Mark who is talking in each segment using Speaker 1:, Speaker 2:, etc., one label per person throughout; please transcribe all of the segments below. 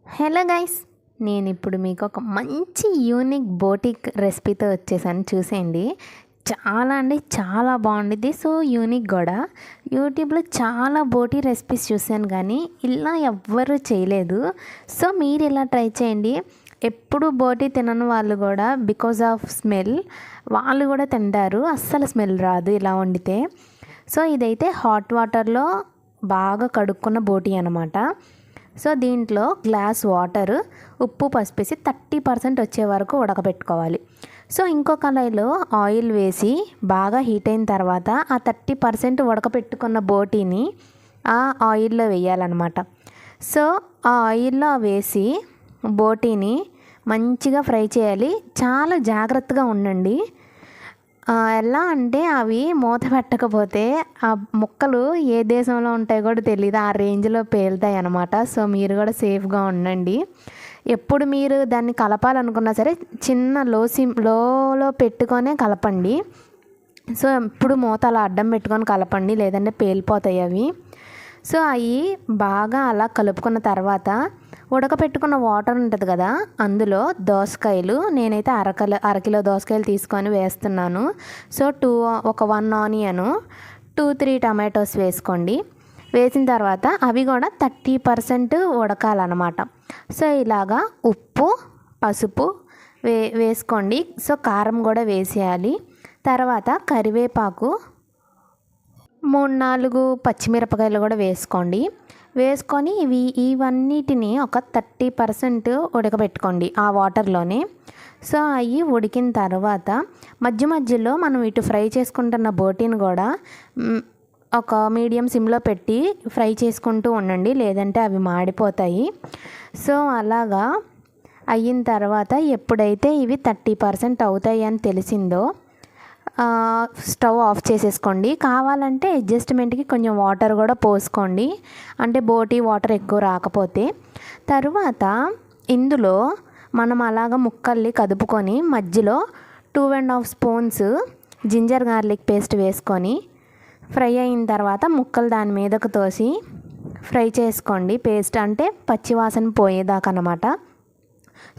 Speaker 1: Hello guys, నేను ఇప్పుడు మీకు ఒక మంచి యూనిక్ బోటిక్ రెసిపీతో వచ్చేసాను. చూసేయండి, చాలా అంటే చాలా బాగుండిద్ది. సో యూనిక్ కూడా. యూట్యూబ్లో చాలా బోటీ రెసిపీస్ చూసాను కానీ ఇలా ఎవ్వరూ చేయలేదు. సో మీరు ఇలా ట్రై చేయండి. ఎప్పుడు బోటీ తినని వాళ్ళు కూడా బికాజ్ ఆఫ్ స్మెల్ వాళ్ళు కూడా తింటారు. అస్సలు స్మెల్ రాదు ఇలా వండితే. సో ఇదైతే హాట్ వాటర్లో బాగా కడుక్కున్న బోటీ అనమాట. సో దీంట్లో గ్లాస్ వాటర్, ఉప్పు, పసుపేసి 30% వచ్చే వరకు ఉడకబెట్టుకోవాలి. సో ఇంకో కళాయిలో ఆయిల్ వేసి బాగా హీట్ అయిన తర్వాత ఆ 30% ఉడకబెట్టుకున్న బోటీని ఆ ఆయిల్లో వేయాలన్నమాట. సో ఆ ఆయిల్లో వేసి బోటీని మంచిగా ఫ్రై చేయాలి. చాలా జాగ్రత్తగా ఉండండి. ఎలా అంటే అవి మూత పెట్టకపోతే ఆ ముక్కలు ఏ దేశంలో ఉంటాయో కూడా తెలియదు, ఆ రేంజ్లో పేలుతాయి అన్నమాట. సో మీరు కూడా సేఫ్గా ఉండండి. ఎప్పుడు మీరు దాన్ని కలపాలనుకున్నా సరే చిన్న లోలో పెట్టుకొనే కలపండి. సో ఎప్పుడు మూత అలా అడ్డం పెట్టుకొని కలపండి, లేదంటే పేలిపోతాయి అవి. సో అవి బాగా అలా కలుపుకున్న తర్వాత ఉడకపెట్టుకున్న వాటర్ ఉంటుంది కదా, అందులో దోసకాయలు, నేనైతే అరకిలో దోసకాయలు తీసుకొని వేస్తున్నాను. సో 1 ఆనియను, 2-3 టమాటోస్ వేసుకోండి. వేసిన తర్వాత అవి కూడా 30% ఉడకాలన్నమాట. సో ఇలాగా ఉప్పు, పసుపు వేసుకోండి. సో కారం కూడా వేసేయాలి. తర్వాత కరివేపాకు, 3-4 పచ్చిమిరపకాయలు కూడా వేసుకోండి. వేసుకొని ఇవన్నిటిని ఒక 30% ఉడకబెట్టుకోండి ఆ వాటర్లోనే. సో అవి ఉడికిన తర్వాత మధ్య మధ్యలో మనం ఇటు ఫ్రై చేసుకుంటున్న బోటీని కూడా ఒక మీడియం సిమ్లో పెట్టి ఫ్రై చేసుకుంటూ ఉండండి, లేదంటే అవి మాడిపోతాయి. సో అలాగా అయిన తర్వాత ఎప్పుడైతే ఇవి 30% అవుతాయి అని తెలిసిందో స్టవ్ ఆఫ్ చేసేసుకోండి. కావాలంటే అడ్జస్ట్మెంట్కి కొంచెం వాటర్ కూడా పోసుకోండి, అంటే బోటీ వాటర్ ఎక్కువ రాకపోతే. తరువాత ఇందులో మనం అలాగ ముక్కల్ని కదుపుకొని మధ్యలో 2.5 స్పూన్స్ జింజర్ గార్లిక్ పేస్ట్ వేసుకొని ఫ్రై అయిన తర్వాత ముక్కలు దాని మీదకు తోసి ఫ్రై చేసుకోండి. పేస్ట్ అంటే పచ్చివాసన పోయేదాకా అన్నమాట.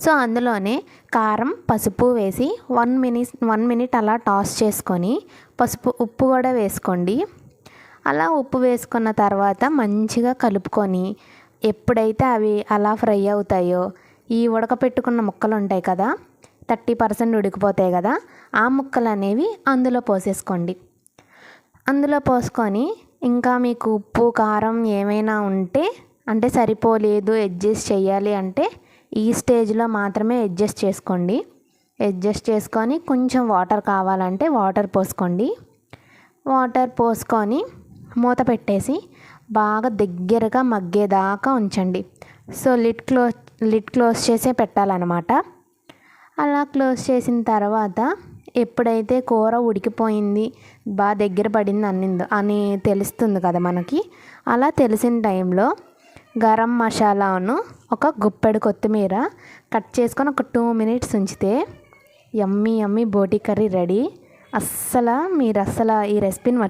Speaker 1: సో అందులోనే కారం, పసుపు వేసి 1 మినిట్ అలా టాస్ చేసుకొని ఉప్పు కూడా వేసుకోండి. అలా ఉప్పు వేసుకున్న తర్వాత మంచిగా కలుపుకొని ఎప్పుడైతే అవి అలా ఫ్రై అవుతాయో ఈ ఉడకపెట్టుకున్న ముక్కలు ఉంటాయి కదా, 30% ఉడికిపోతాయి కదా, ఆ ముక్కలు అనేవి అందులో పోసేసుకోండి. అందులో పోసుకొని ఇంకా మీకు ఉప్పు, కారం ఏమైనా ఉంటే, అంటే సరిపోలేదు అడ్జస్ట్ చేయాలి అంటే ఈ స్టేజ్లో మాత్రమే అడ్జస్ట్ చేసుకోండి. అడ్జస్ట్ చేసుకొని కొంచెం వాటర్ కావాలంటే వాటర్ పోసుకోండి. వాటర్ పోసుకొని మూత పెట్టేసి బాగా దగ్గరగా మగ్గేదాకా ఉంచండి. సో లిడ్ క్లోజ్ చేసే పెట్టాలన్నమాట. అలా క్లోజ్ చేసిన తర్వాత ఎప్పుడైతే కూర ఉడికిపోయింది, బాగా దగ్గర పడింది అని తెలుస్తుంది కదా మనకి, అలా తెలిసిన టైంలో గరం మసాలాను, ఒక గుప్పెడు కొత్తిమీర కట్ చేసుకొని ఒక 2 మినిట్స్ ఉంచితే యమ్మీ బోటీ కర్రీ రెడీ. మీరు అస్సలు ఈ రెసిపీని